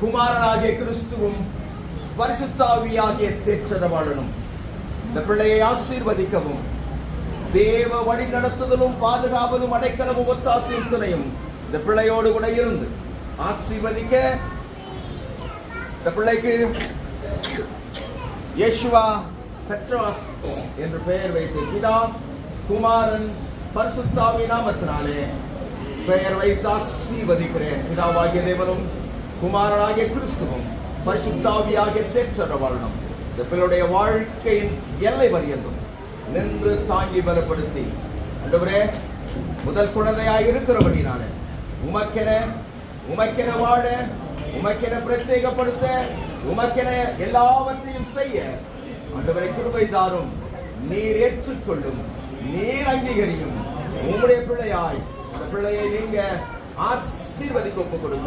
குமாரனாகிய கிறிஸ்துவும் பரிசுத்தாவியாகிய தேற்றரவாளனும் இந்த பிள்ளையை ஆசீர்வதிக்கவும் தேவ வழி நடத்துதலும் பாதுகாவலும் அடைக்கலமும் ஒத்தாசையும் துணையும் இந்த பிள்ளையோடு கூட இருந்து ஆசீர்வதிக்க இந்த பிள்ளைக்கு யேசுவா பெட்ரோஸ் என்று பெயர் வைத்து பிதா குமாரன் பரிசுத்தாவி நாமத்தினாலே பெயர் வைத்து ஆசீர்வதிக்கிறேன். பிதாவாகிய தேவனும் குமாரனாகிய கிறிஸ்துவும் பரிசுத்தாவியாகிய தேற்றரவாளனும் இந்த பிள்ளையுடைய வாழ்க்கையின் எல்லை வரியந்தும் நின்று தாங்கி பலப்படுத்தி ஆண்டவரே முதல் குழந்தையாய் இருக்கிறபடினாலே உமக்கென வாழ உமக்கென பிரத்யேகப்படுத்த உமக்கென எல்லாவற்றையும் செய்ய ஆண்டவரை கிருபை தாரும். நீர் ஏற்றுக்கொள்ளும், நீர் அங்கீகரியும். உம்முடைய பிள்ளையாய் அந்த பிள்ளையை நீங்க ஆசீர்வதிக்க ஒப்புக் கொடுங்க.